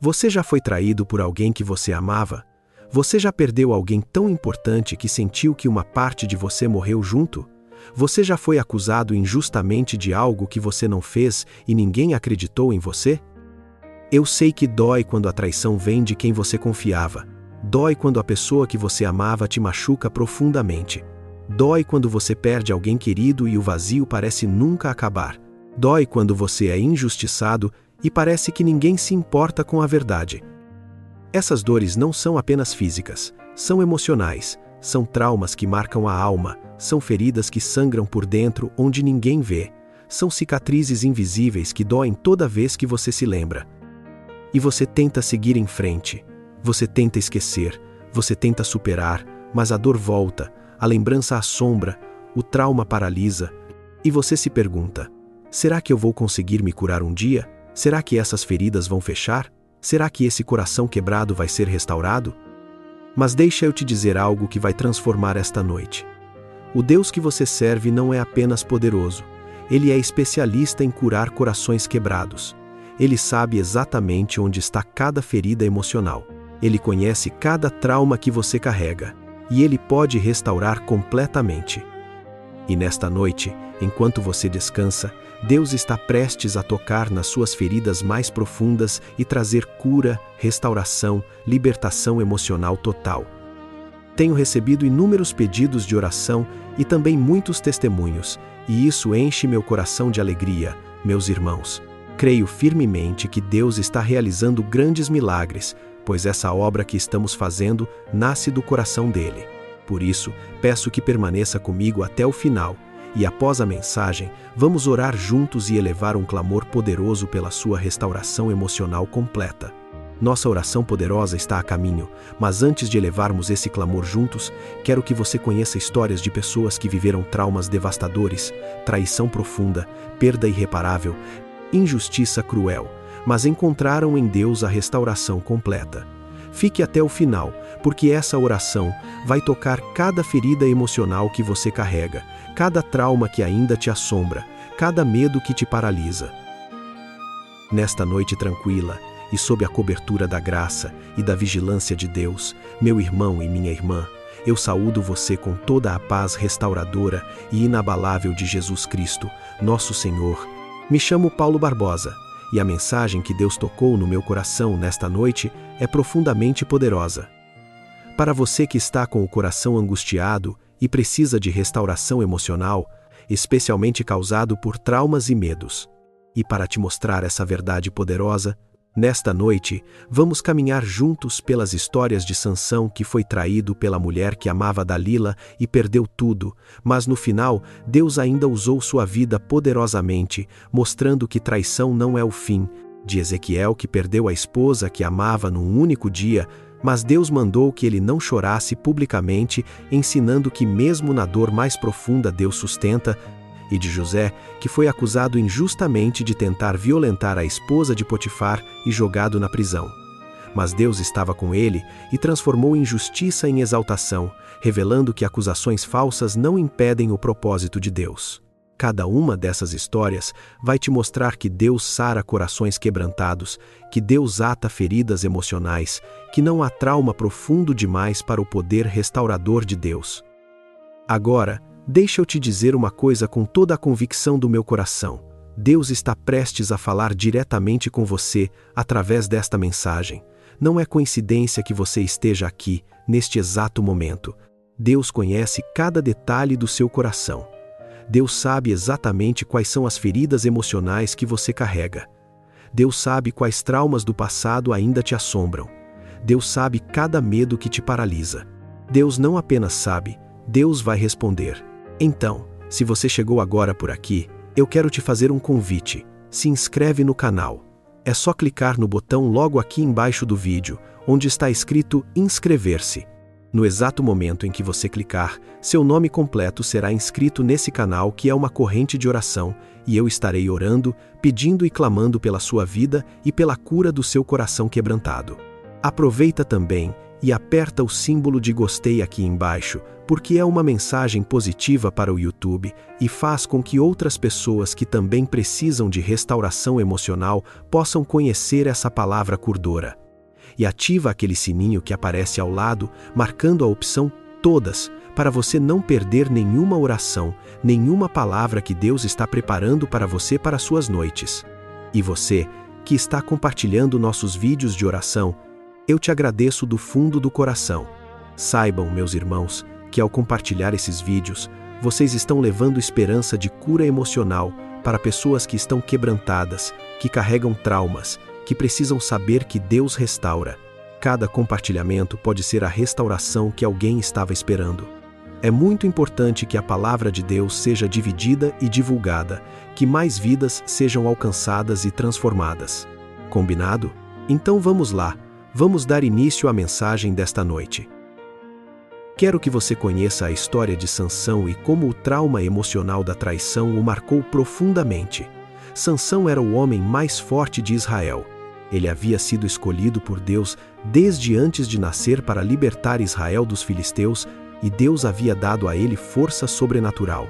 Você já foi traído por alguém que você amava? Você já perdeu alguém tão importante que sentiu que uma parte de você morreu junto? Você já foi acusado injustamente de algo que você não fez e ninguém acreditou em você? Eu sei que dói quando a traição vem de quem você confiava. Dói quando a pessoa que você amava te machuca profundamente. Dói quando você perde alguém querido e o vazio parece nunca acabar. Dói quando você é injustiçado e parece que ninguém se importa com a verdade. Essas dores não são apenas físicas, são emocionais, são traumas que marcam a alma, são feridas que sangram por dentro onde ninguém vê, são cicatrizes invisíveis que doem toda vez que você se lembra. E você tenta seguir em frente, você tenta esquecer, você tenta superar, mas a dor volta, a lembrança assombra, o trauma paralisa, e você se pergunta: será que eu vou conseguir me curar um dia? Será que essas feridas vão fechar? Será que esse coração quebrado vai ser restaurado? Mas deixa eu te dizer algo que vai transformar esta noite. O Deus que você serve não é apenas poderoso, Ele é especialista em curar corações quebrados. Ele sabe exatamente onde está cada ferida emocional. Ele conhece cada trauma que você carrega. E Ele pode restaurar completamente. E nesta noite, enquanto você descansa, Deus está prestes a tocar nas suas feridas mais profundas e trazer cura, restauração, libertação emocional total. Tenho recebido inúmeros pedidos de oração e também muitos testemunhos, e isso enche meu coração de alegria, meus irmãos. Creio firmemente que Deus está realizando grandes milagres, pois essa obra que estamos fazendo nasce do coração dele. Por isso, peço que permaneça comigo até o final, e após a mensagem, vamos orar juntos e elevar um clamor poderoso pela sua restauração emocional completa. Nossa oração poderosa está a caminho, mas antes de elevarmos esse clamor juntos, quero que você conheça histórias de pessoas que viveram traumas devastadores, traição profunda, perda irreparável, injustiça cruel, mas encontraram em Deus a restauração completa. Fique até o final, porque essa oração vai tocar cada ferida emocional que você carrega, cada trauma que ainda te assombra, cada medo que te paralisa. Nesta noite tranquila, e sob a cobertura da graça e da vigilância de Deus, meu irmão e minha irmã, eu saúdo você com toda a paz restauradora e inabalável de Jesus Cristo, nosso Senhor. Me chamo Paulo Barbosa, e a mensagem que Deus tocou no meu coração nesta noite é profundamente poderosa. Para você que está com o coração angustiado e precisa de restauração emocional, especialmente causado por traumas e medos. E para te mostrar essa verdade poderosa, nesta noite, vamos caminhar juntos pelas histórias de Sansão, que foi traído pela mulher que amava Dalila e perdeu tudo, mas no final, Deus ainda usou sua vida poderosamente, mostrando que traição não é o fim. De Ezequiel, que perdeu a esposa que amava num único dia, mas Deus mandou que ele não chorasse publicamente, ensinando que mesmo na dor mais profunda Deus sustenta. E de José, que foi acusado injustamente de tentar violentar a esposa de Potifar e jogado na prisão. Mas Deus estava com ele e transformou injustiça em exaltação, revelando que acusações falsas não impedem o propósito de Deus. Cada uma dessas histórias vai te mostrar que Deus sara corações quebrantados, que Deus ata feridas emocionais, que não há trauma profundo demais para o poder restaurador de Deus. Agora, deixa eu te dizer uma coisa com toda a convicção do meu coração. Deus está prestes a falar diretamente com você através desta mensagem. Não é coincidência que você esteja aqui, neste exato momento. Deus conhece cada detalhe do seu coração. Deus sabe exatamente quais são as feridas emocionais que você carrega. Deus sabe quais traumas do passado ainda te assombram. Deus sabe cada medo que te paralisa. Deus não apenas sabe, Deus vai responder. Então, se você chegou agora por aqui, eu quero te fazer um convite. Se inscreve no canal. É só clicar no botão logo aqui embaixo do vídeo, onde está escrito inscrever-se. No exato momento em que você clicar, seu nome completo será inscrito nesse canal, que é uma corrente de oração, e eu estarei orando, pedindo e clamando pela sua vida e pela cura do seu coração quebrantado. Aproveita também e aperta o símbolo de gostei aqui embaixo, porque é uma mensagem positiva para o YouTube e faz com que outras pessoas que também precisam de restauração emocional possam conhecer essa palavra curdora. E ativa aquele sininho que aparece ao lado, marcando a opção Todas, para você não perder nenhuma oração, nenhuma palavra que Deus está preparando para você para suas noites. E você, que está compartilhando nossos vídeos de oração, eu te agradeço do fundo do coração. Saibam, meus irmãos, que ao compartilhar esses vídeos, vocês estão levando esperança de cura emocional para pessoas que estão quebrantadas, que carregam traumas, que precisam saber que Deus restaura. Cada compartilhamento pode ser a restauração que alguém estava esperando. É muito importante que a palavra de Deus seja dividida e divulgada, que mais vidas sejam alcançadas e transformadas. Combinado? Então vamos lá, vamos dar início à mensagem desta noite. Quero que você conheça a história de Sansão e como o trauma emocional da traição o marcou profundamente. Sansão era o homem mais forte de Israel. Ele havia sido escolhido por Deus desde antes de nascer para libertar Israel dos filisteus, e Deus havia dado a ele força sobrenatural.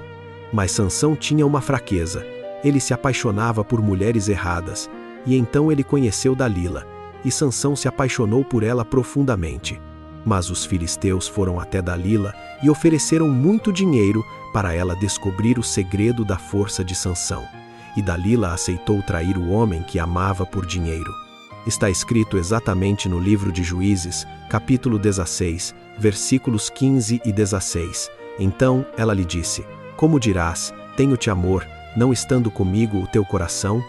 Mas Sansão tinha uma fraqueza. Ele se apaixonava por mulheres erradas, e então ele conheceu Dalila, e Sansão se apaixonou por ela profundamente. Mas os filisteus foram até Dalila e ofereceram muito dinheiro para ela descobrir o segredo da força de Sansão. E Dalila aceitou trair o homem que amava por dinheiro. Está escrito exatamente no livro de Juízes, capítulo 16, versículos 15 e 16. Então ela lhe disse: Como dirás, tenho-te amor, não estando comigo o teu coração?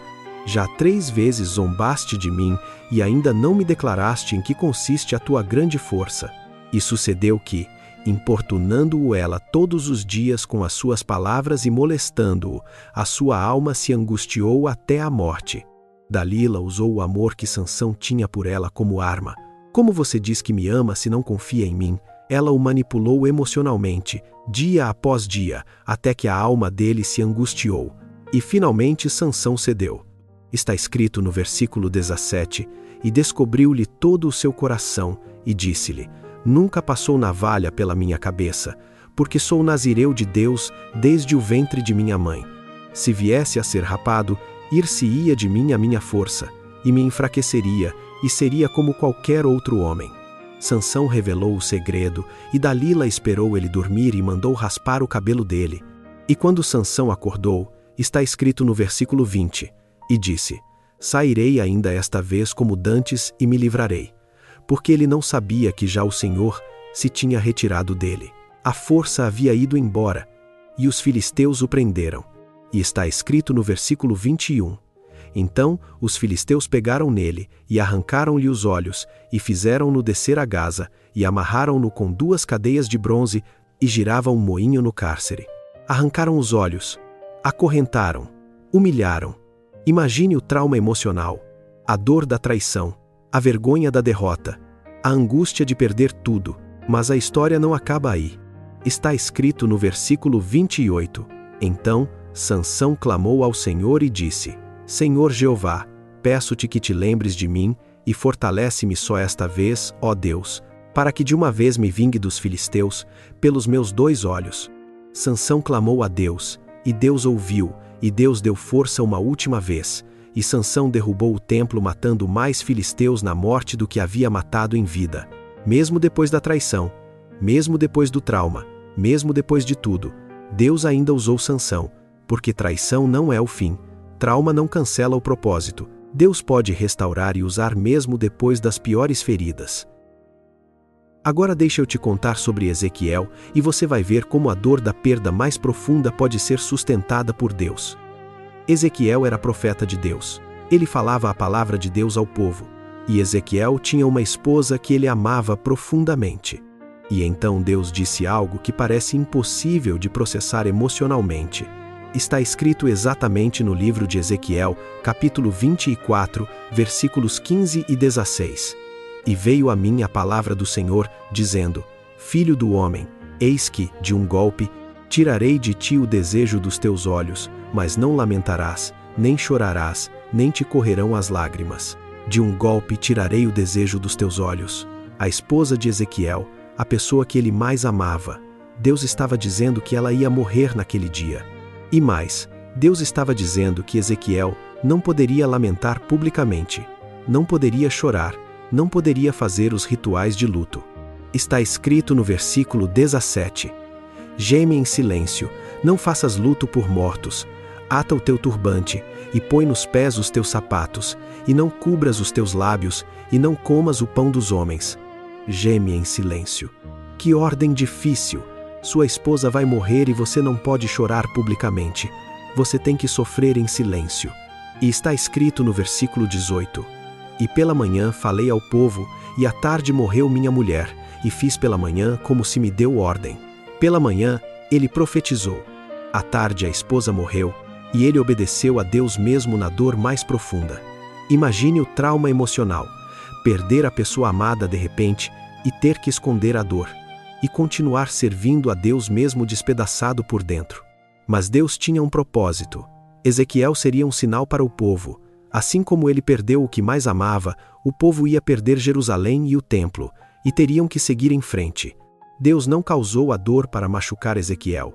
Já 3 vezes zombaste de mim, e ainda não me declaraste em que consiste a tua grande força. E sucedeu que, importunando-o ela todos os dias com as suas palavras e molestando-o, a sua alma se angustiou até a morte. Dalila usou o amor que Sansão tinha por ela como arma. Como você diz que me ama se não confia em mim? Ela o manipulou emocionalmente, dia após dia, até que a alma dele se angustiou. E finalmente Sansão cedeu. Está escrito no versículo 17, e descobriu-lhe todo o seu coração, e disse-lhe: Nunca passou navalha pela minha cabeça, porque sou nazireu de Deus desde o ventre de minha mãe. Se viesse a ser rapado, ir-se-ia de mim a minha força, e me enfraqueceria, e seria como qualquer outro homem. Sansão revelou o segredo, e Dalila esperou ele dormir e mandou raspar o cabelo dele. E quando Sansão acordou, está escrito no versículo 20, e disse: Sairei ainda esta vez como dantes e me livrarei. Porque ele não sabia que já o Senhor se tinha retirado dele. A força havia ido embora, e os filisteus o prenderam. E está escrito no versículo 21. Então os filisteus pegaram nele, e arrancaram-lhe os olhos, e fizeram-no descer a Gaza, e amarraram-no com 2 cadeias de bronze, e giravam um moinho no cárcere. Arrancaram os olhos, acorrentaram, humilharam. Imagine o trauma emocional, a dor da traição, a vergonha da derrota, a angústia de perder tudo. Mas a história não acaba aí. Está escrito no versículo 28. Então Sansão clamou ao Senhor e disse: Senhor Jeová, peço-te que te lembres de mim, e fortalece-me só esta vez, ó Deus, para que de uma vez me vingue dos filisteus, pelos meus 2 olhos. Sansão clamou a Deus, e Deus ouviu, e Deus deu força uma última vez, e Sansão derrubou o templo matando mais filisteus na morte do que havia matado em vida. Mesmo depois da traição, mesmo depois do trauma, mesmo depois de tudo, Deus ainda usou Sansão, porque traição não é o fim, trauma não cancela o propósito. Deus pode restaurar e usar mesmo depois das piores feridas. Agora deixa eu te contar sobre Ezequiel, e você vai ver como a dor da perda mais profunda pode ser sustentada por Deus. Ezequiel era profeta de Deus. Ele falava a palavra de Deus ao povo. E Ezequiel tinha uma esposa que ele amava profundamente. E então Deus disse algo que parece impossível de processar emocionalmente. Está escrito exatamente no livro de Ezequiel, capítulo 24, versículos 15 e 16. E veio a mim a palavra do Senhor, dizendo: Filho do homem, eis que, de um golpe, tirarei de ti o desejo dos teus olhos, mas não lamentarás, nem chorarás, nem te correrão as lágrimas. De um golpe tirarei o desejo dos teus olhos. A esposa de Ezequiel, a pessoa que ele mais amava. Deus estava dizendo que ela ia morrer naquele dia. E mais, Deus estava dizendo que Ezequiel não poderia lamentar publicamente, não poderia chorar, não poderia fazer os rituais de luto. Está escrito no versículo 17: Geme em silêncio, não faças luto por mortos, ata o teu turbante, e põe nos pés os teus sapatos, e não cubras os teus lábios, e não comas o pão dos homens. Geme em silêncio. Que ordem difícil! Sua esposa vai morrer e você não pode chorar publicamente. Você tem que sofrer em silêncio. E está escrito no versículo 18: E pela manhã falei ao povo, e à tarde morreu minha mulher, e fiz pela manhã como se me deu ordem. Pela manhã, ele profetizou. À tarde a esposa morreu, e ele obedeceu a Deus mesmo na dor mais profunda. Imagine o trauma emocional, perder a pessoa amada de repente e ter que esconder a dor, e continuar servindo a Deus mesmo despedaçado por dentro. Mas Deus tinha um propósito. Ezequiel seria um sinal para o povo. Assim como ele perdeu o que mais amava, o povo ia perder Jerusalém e o templo, e teriam que seguir em frente. Deus não causou a dor para machucar Ezequiel.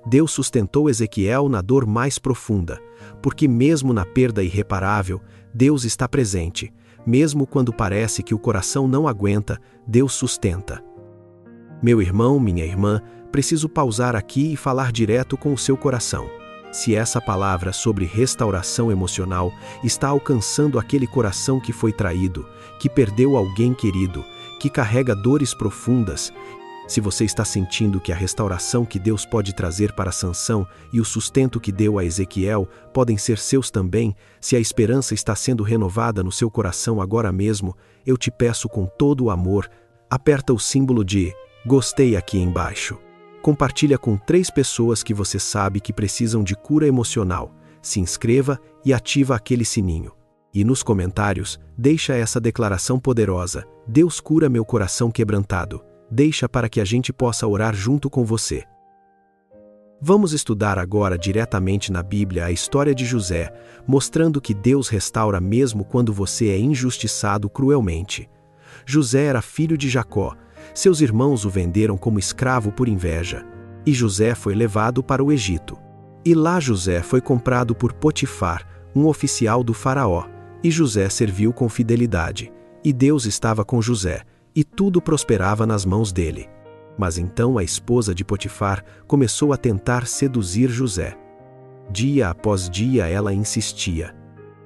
Deus sustentou Ezequiel na dor mais profunda, porque mesmo na perda irreparável, Deus está presente. Mesmo quando parece que o coração não aguenta, Deus sustenta. Meu irmão, minha irmã, preciso pausar aqui e falar direto com o seu coração. Se essa palavra sobre restauração emocional está alcançando aquele coração que foi traído, que perdeu alguém querido, que carrega dores profundas, se você está sentindo que a restauração que Deus pode trazer para Sansão e o sustento que deu a Ezequiel podem ser seus também, se a esperança está sendo renovada no seu coração agora mesmo, eu te peço com todo o amor, aperta o símbolo de gostei aqui embaixo. Compartilha com 3 pessoas que você sabe que precisam de cura emocional. Se inscreva e ativa aquele sininho. E nos comentários, deixa essa declaração poderosa: Deus cura meu coração quebrantado. Deixa para que a gente possa orar junto com você. Vamos estudar agora diretamente na Bíblia a história de José, mostrando que Deus restaura mesmo quando você é injustiçado cruelmente. José era filho de Jacó. Seus irmãos o venderam como escravo por inveja. E José foi levado para o Egito. E lá José foi comprado por Potifar, um oficial do faraó. E José serviu com fidelidade. E Deus estava com José, e tudo prosperava nas mãos dele. Mas então a esposa de Potifar começou a tentar seduzir José. Dia após dia ela insistia.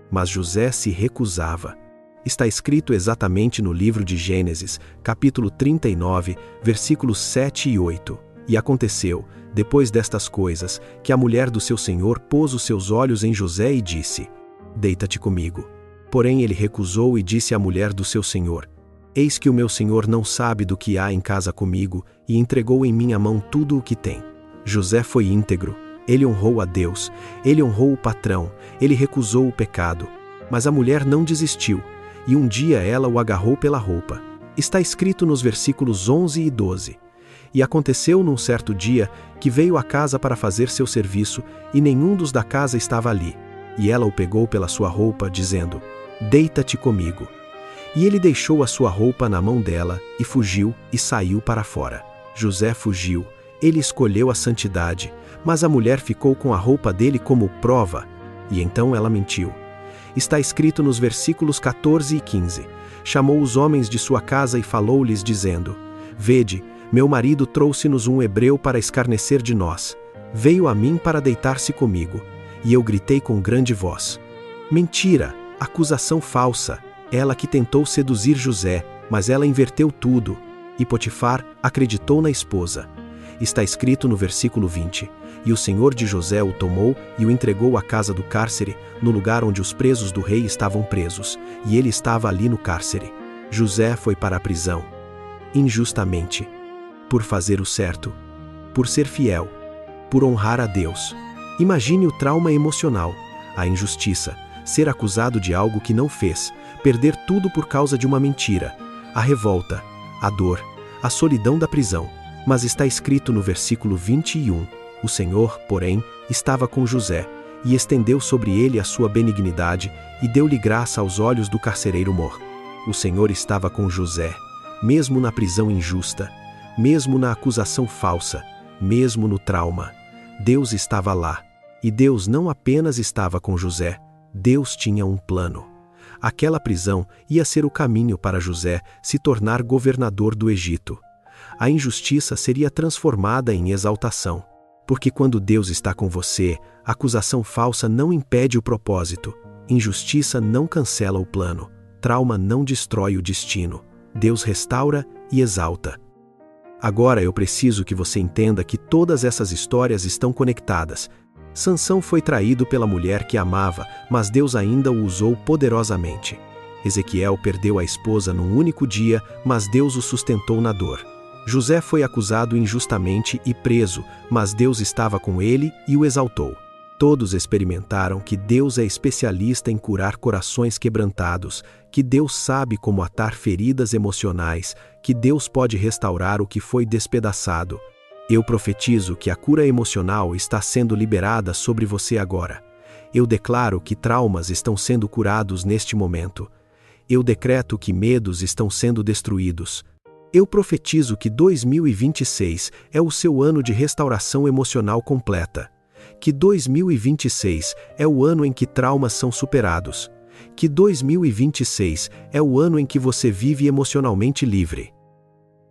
Mas José se recusava. Está escrito exatamente no livro de Gênesis, capítulo 39, versículos 7 e 8. E aconteceu, depois destas coisas, que a mulher do seu senhor pôs os seus olhos em José e disse: Deita-te comigo. Porém ele recusou e disse à mulher do seu senhor: Eis que o meu senhor não sabe do que há em casa comigo, e entregou em minha mão tudo o que tem. José foi íntegro, ele honrou a Deus, ele honrou o patrão, ele recusou o pecado. Mas a mulher não desistiu, e um dia ela o agarrou pela roupa. Está escrito nos versículos 11 e 12. E aconteceu num certo dia que veio à casa para fazer seu serviço, e nenhum dos da casa estava ali. E ela o pegou pela sua roupa, dizendo: Deita-te comigo. E ele deixou a sua roupa na mão dela, e fugiu, e saiu para fora. José fugiu, ele escolheu a santidade, mas a mulher ficou com a roupa dele como prova, e então ela mentiu. Está escrito nos versículos 14 e 15. Chamou os homens de sua casa e falou-lhes, dizendo: Vede, meu marido trouxe-nos um hebreu para escarnecer de nós. Veio a mim para deitar-se comigo, e eu gritei com grande voz. Mentira, acusação falsa. Ela que tentou seduzir José, mas ela inverteu tudo. E Potifar acreditou na esposa. Está escrito no versículo 20. E o senhor de José o tomou e o entregou à casa do cárcere, no lugar onde os presos do rei estavam presos, e ele estava ali no cárcere. José foi para a prisão. Injustamente. Por fazer o certo. Por ser fiel. Por honrar a Deus. Imagine o trauma emocional, a injustiça, ser acusado de algo que não fez, perder tudo por causa de uma mentira, a revolta, a dor, a solidão da prisão. Mas está escrito no versículo 21, o Senhor, porém, estava com José, e estendeu sobre ele a sua benignidade, e deu-lhe graça aos olhos do carcereiro Mor. O Senhor estava com José. mesmo na prisão injusta, mesmo na acusação falsa, mesmo no trauma. Deus estava lá. E Deus não apenas estava com José, Deus tinha um plano. Aquela prisão ia ser o caminho para José se tornar governador do Egito. A injustiça seria transformada em exaltação. Porque quando Deus está com você, acusação falsa não impede o propósito, injustiça não cancela o plano, trauma não destrói o destino. Deus restaura e exalta. Agora eu preciso que você entenda que todas essas histórias estão conectadas. Sansão foi traído pela mulher que amava, mas Deus ainda o usou poderosamente. Ezequiel perdeu a esposa num único dia, mas Deus o sustentou na dor. José foi acusado injustamente e preso, mas Deus estava com ele e o exaltou. Todos experimentaram que Deus é especialista em curar corações quebrantados, que Deus sabe como atar feridas emocionais, que Deus pode restaurar o que foi despedaçado. Eu profetizo que a cura emocional está sendo liberada sobre você agora. Eu declaro que traumas estão sendo curados neste momento. Eu decreto que medos estão sendo destruídos. Eu profetizo que 2026 é o seu ano de restauração emocional completa. Que 2026 é o ano em que traumas são superados. Que 2026 é o ano em que você vive emocionalmente livre.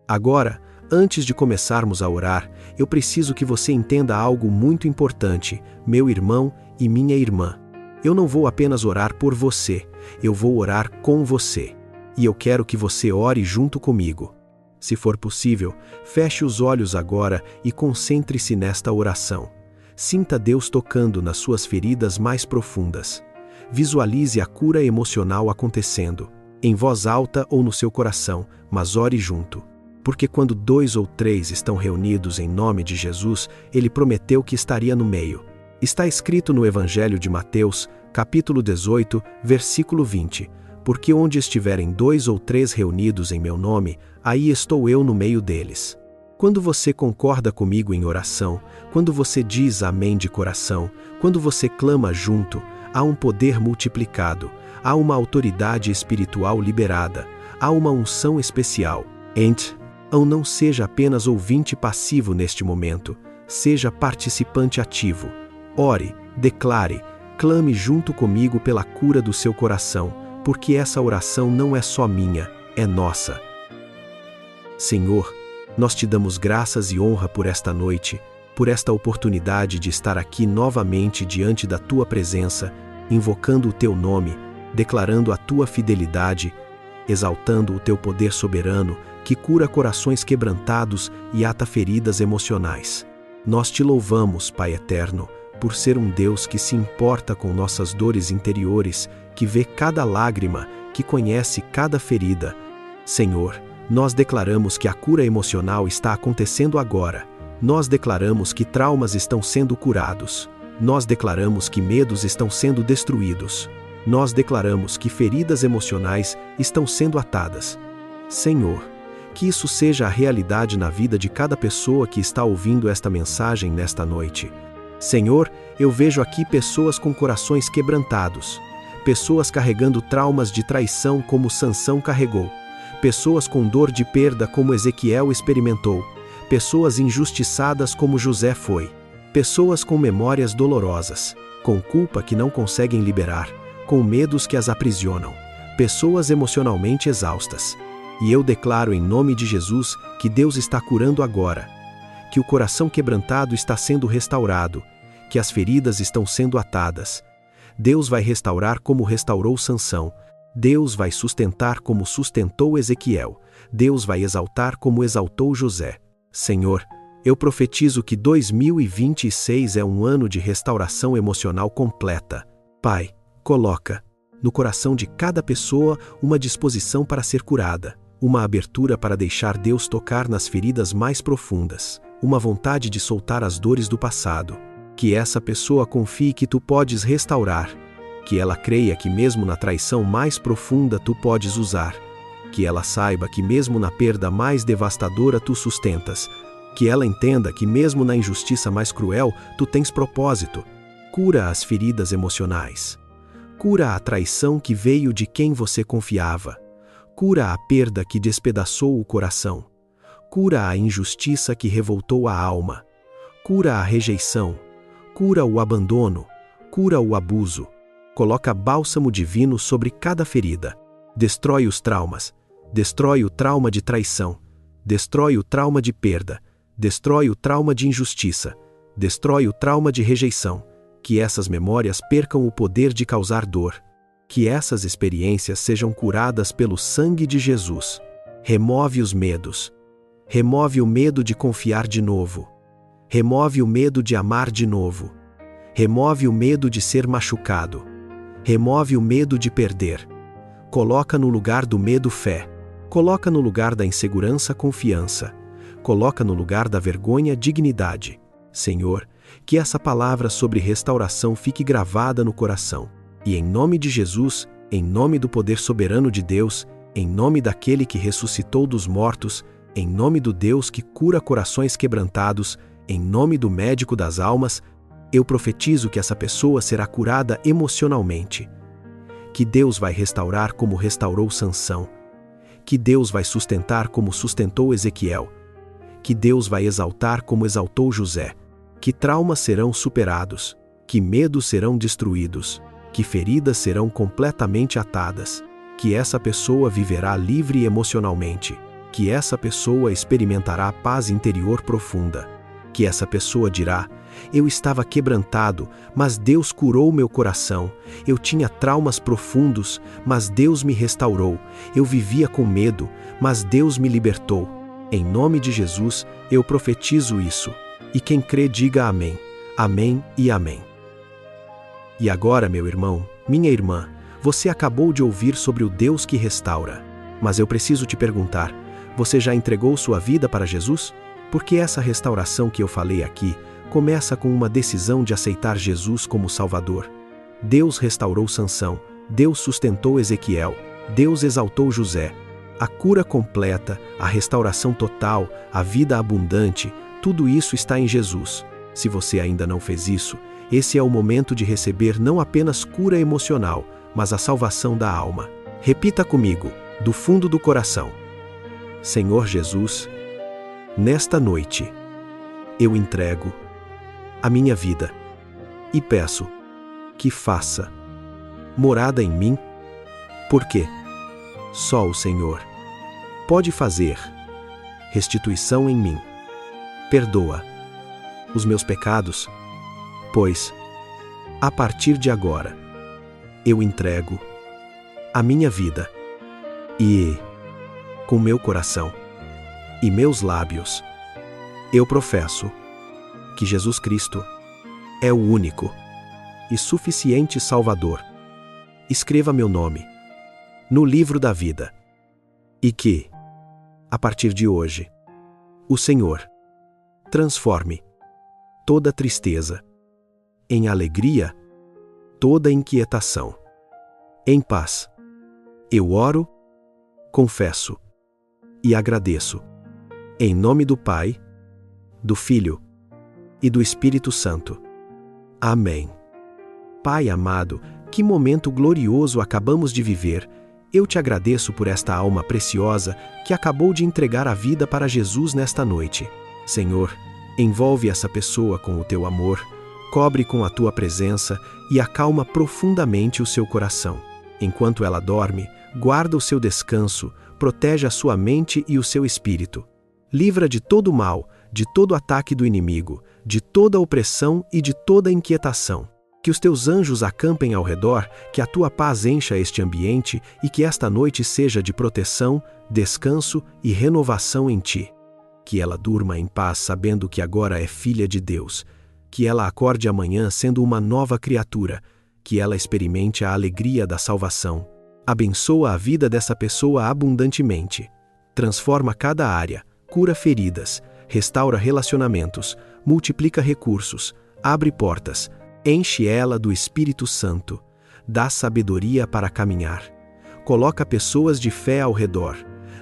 Agora, antes de começarmos a orar, eu preciso que você entenda algo muito importante, meu irmão e minha irmã. Eu não vou apenas orar por você, eu vou orar com você. E eu quero que você ore junto comigo. Se for possível, feche os olhos agora e concentre-se nesta oração. Sinta Deus tocando nas suas feridas mais profundas. Visualize a cura emocional acontecendo, em voz alta ou no seu coração, mas ore junto. Porque quando 2 ou 3 estão reunidos em nome de Jesus, Ele prometeu que estaria no meio. Está escrito no Evangelho de Mateus, capítulo 18, versículo 20. Porque onde estiverem 2 ou 3 reunidos em meu nome, aí estou eu no meio deles. Quando você concorda comigo em oração, quando você diz amém de coração, quando você clama junto, há um poder multiplicado, há uma autoridade espiritual liberada, há uma unção especial. Então não seja apenas ouvinte passivo neste momento, seja participante ativo. Ore, declare, clame junto comigo pela cura do seu coração, porque essa oração não é só minha, é nossa. Senhor, nós te damos graças e honra por esta noite, por esta oportunidade de estar aqui novamente diante da tua presença, invocando o teu nome, declarando a tua fidelidade, exaltando o teu poder soberano, que cura corações quebrantados e ata feridas emocionais. Nós te louvamos, Pai eterno, por ser um Deus que se importa com nossas dores interiores, que vê cada lágrima, que conhece cada ferida. Senhor, nós declaramos que a cura emocional está acontecendo agora. Nós declaramos que traumas estão sendo curados. Nós declaramos que medos estão sendo destruídos. Nós declaramos que feridas emocionais estão sendo atadas. Senhor, que isso seja a realidade na vida de cada pessoa que está ouvindo esta mensagem nesta noite. Senhor, eu vejo aqui pessoas com corações quebrantados, pessoas carregando traumas de traição como Sansão carregou, pessoas com dor de perda como Ezequiel experimentou, pessoas injustiçadas como José foi, pessoas com memórias dolorosas, com culpa que não conseguem liberar, com medos que as aprisionam, pessoas emocionalmente exaustas. E eu declaro em nome de Jesus que Deus está curando agora, que o coração quebrantado está sendo restaurado, que as feridas estão sendo atadas. Deus vai restaurar como restaurou Sansão. Deus vai sustentar como sustentou Ezequiel. Deus vai exaltar como exaltou José. Senhor, eu profetizo que 2026 é um ano de restauração emocional completa. Pai, coloca no coração de cada pessoa uma disposição para ser curada, uma abertura para deixar Deus tocar nas feridas mais profundas, uma vontade de soltar as dores do passado. Que essa pessoa confie que tu podes restaurar, que ela creia que mesmo na traição mais profunda tu podes usar, que ela saiba que mesmo na perda mais devastadora tu sustentas, que ela entenda que mesmo na injustiça mais cruel tu tens propósito. Cura as feridas emocionais. Cura a traição que veio de quem você confiava. Cura a perda que despedaçou o coração. Cura a injustiça que revoltou a alma. Cura a rejeição. Cura o abandono. Cura o abuso. Coloca bálsamo divino sobre cada ferida. Destrói os traumas. Destrói o trauma de traição. Destrói o trauma de perda. Destrói o trauma de injustiça. Destrói o trauma de rejeição. Que essas memórias percam o poder de causar dor. Que essas experiências sejam curadas pelo sangue de Jesus. Remove os medos. Remove o medo de confiar de novo. Remove o medo de amar de novo. Remove o medo de ser machucado. Remove o medo de perder. Coloca no lugar do medo fé. Coloca no lugar da insegurança confiança. Coloca no lugar da vergonha dignidade. Senhor, que essa palavra sobre restauração fique gravada no coração. E em nome de Jesus, em nome do poder soberano de Deus, em nome daquele que ressuscitou dos mortos, em nome do Deus que cura corações quebrantados, em nome do médico das almas, eu profetizo que essa pessoa será curada emocionalmente. Que Deus vai restaurar como restaurou Sansão. Que Deus vai sustentar como sustentou Ezequiel. Que Deus vai exaltar como exaltou José. Que traumas serão superados. Que medos serão destruídos. Que feridas serão completamente atadas. Que essa pessoa viverá livre emocionalmente. Que essa pessoa experimentará paz interior profunda. Que essa pessoa dirá: eu estava quebrantado, mas Deus curou meu coração. Eu tinha traumas profundos, mas Deus me restaurou. Eu vivia com medo, mas Deus me libertou. Em nome de Jesus, eu profetizo isso. E quem crê, diga amém. Amém e amém. E agora, meu irmão, minha irmã, você acabou de ouvir sobre o Deus que restaura. Mas eu preciso te perguntar: você já entregou sua vida para Jesus? Porque essa restauração que eu falei aqui começa com uma decisão de aceitar Jesus como Salvador. Deus restaurou Sansão, Deus sustentou Ezequiel, Deus exaltou José. A cura completa, a restauração total, a vida abundante, tudo isso está em Jesus. Se você ainda não fez isso, esse é o momento de receber não apenas cura emocional, mas a salvação da alma. Repita comigo, do fundo do coração: Senhor Jesus, nesta noite, eu entrego a minha vida e peço que faça morada em mim, porque só o Senhor pode fazer restituição em mim. Perdoa os meus pecados, pois, a partir de agora, eu entrego a minha vida e, com meu coração e meus lábios, eu professo que Jesus Cristo é o único e suficiente Salvador. Escreva meu nome no livro da vida e que, a partir de hoje, o Senhor transforme toda tristeza em alegria, toda inquietação em paz. Eu oro, confesso e agradeço. Em nome do Pai, do Filho e do Espírito Santo. Amém. Pai amado, que momento glorioso acabamos de viver. Eu te agradeço por esta alma preciosa que acabou de entregar a vida para Jesus nesta noite. Senhor, envolve essa pessoa com o teu amor, cobre com a tua presença e acalma profundamente o seu coração. Enquanto ela dorme, guarda o seu descanso, protege a sua mente e o seu espírito. Livra de todo mal, de todo ataque do inimigo, de toda opressão e de toda inquietação. Que os teus anjos acampem ao redor, que a tua paz encha este ambiente e que esta noite seja de proteção, descanso e renovação em ti. Que ela durma em paz sabendo que agora é filha de Deus. Que ela acorde amanhã sendo uma nova criatura. Que ela experimente a alegria da salvação. Abençoa a vida dessa pessoa abundantemente. Transforma cada área, cura feridas, restaura relacionamentos, multiplica recursos, abre portas, enche ela do Espírito Santo, dá sabedoria para caminhar. Coloca pessoas de fé ao redor,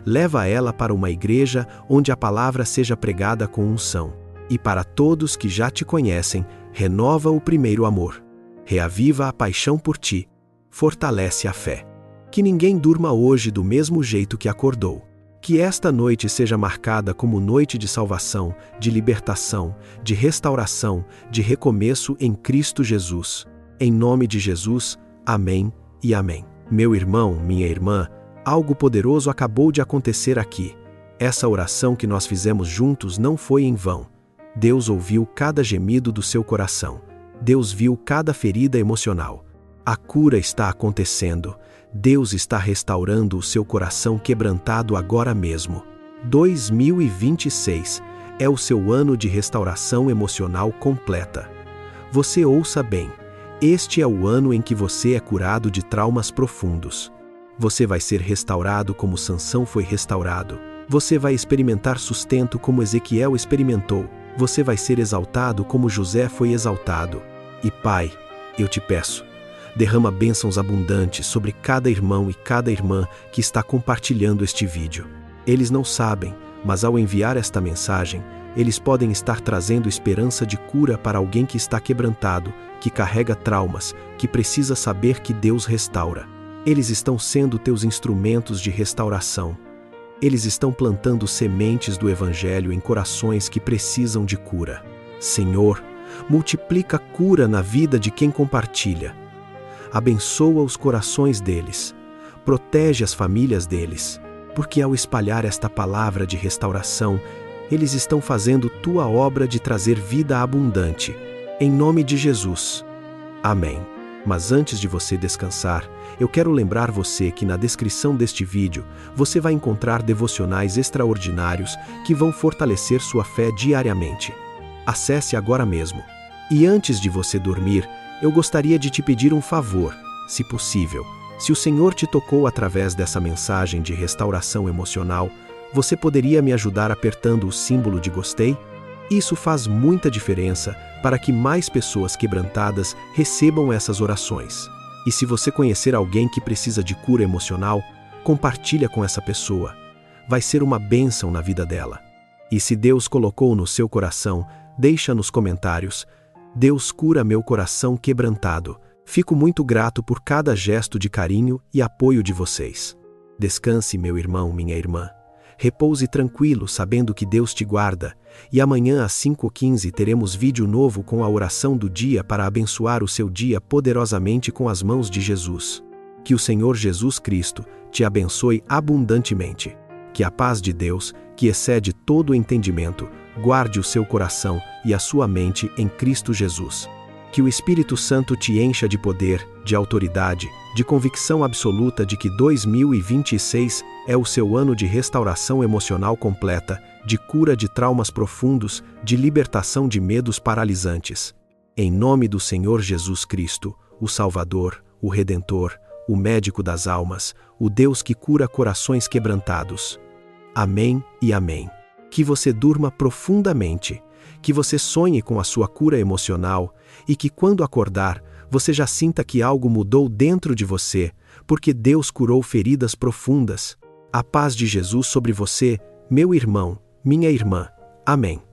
leva ela para uma igreja onde a palavra seja pregada com unção. E para todos que já te conhecem, renova o primeiro amor. Reaviva a paixão por ti, fortalece a fé. Que ninguém durma hoje do mesmo jeito que acordou. Que esta noite seja marcada como noite de salvação, de libertação, de restauração, de recomeço em Cristo Jesus. Em nome de Jesus, amém e amém. Meu irmão, minha irmã, algo poderoso acabou de acontecer aqui. Essa oração que nós fizemos juntos não foi em vão. Deus ouviu cada gemido do seu coração. Deus viu cada ferida emocional. A cura está acontecendo. Deus está restaurando o seu coração quebrantado agora mesmo. 2026 é o seu ano de restauração emocional completa. Você ouça bem. Este é o ano em que você é curado de traumas profundos. Você vai ser restaurado como Sansão foi restaurado. Você vai experimentar sustento como Ezequiel experimentou. Você vai ser exaltado como José foi exaltado. E Pai, eu te peço, derrama bênçãos abundantes sobre cada irmão e cada irmã que está compartilhando este vídeo. Eles não sabem, mas ao enviar esta mensagem, eles podem estar trazendo esperança de cura para alguém que está quebrantado, que carrega traumas, que precisa saber que Deus restaura. Eles estão sendo teus instrumentos de restauração. Eles estão plantando sementes do Evangelho em corações que precisam de cura. Senhor, multiplica cura na vida de quem compartilha. Abençoa os corações deles. Protege as famílias deles. Porque ao espalhar esta palavra de restauração, eles estão fazendo tua obra de trazer vida abundante. Em nome de Jesus. Amém. Mas antes de você descansar, eu quero lembrar você que na descrição deste vídeo, você vai encontrar devocionais extraordinários que vão fortalecer sua fé diariamente. Acesse agora mesmo. E antes de você dormir, eu gostaria de te pedir um favor, se possível. Se o Senhor te tocou através dessa mensagem de restauração emocional, você poderia me ajudar apertando o símbolo de gostei? Isso faz muita diferença para que mais pessoas quebrantadas recebam essas orações. E se você conhecer alguém que precisa de cura emocional, compartilha com essa pessoa. Vai ser uma bênção na vida dela. E se Deus colocou no seu coração, deixa nos comentários: Deus cura meu coração quebrantado. Fico muito grato por cada gesto de carinho e apoio de vocês. Descanse, meu irmão, minha irmã. Repouse tranquilo, sabendo que Deus te guarda, e amanhã às 5h15 teremos vídeo novo com a oração do dia para abençoar o seu dia poderosamente com as mãos de Jesus. Que o Senhor Jesus Cristo te abençoe abundantemente. Que a paz de Deus, que excede todo o entendimento, guarde o seu coração e a sua mente em Cristo Jesus. Que o Espírito Santo te encha de poder, de autoridade, de convicção absoluta de que 2026 é o seu ano de restauração emocional completa, de cura de traumas profundos, de libertação de medos paralisantes. Em nome do Senhor Jesus Cristo, o Salvador, o Redentor, o médico das almas, o Deus que cura corações quebrantados. Amém e amém. Que você durma profundamente, que você sonhe com a sua cura emocional e que quando acordar, você já sinta que algo mudou dentro de você, porque Deus curou feridas profundas. A paz de Jesus sobre você, meu irmão, minha irmã. Amém.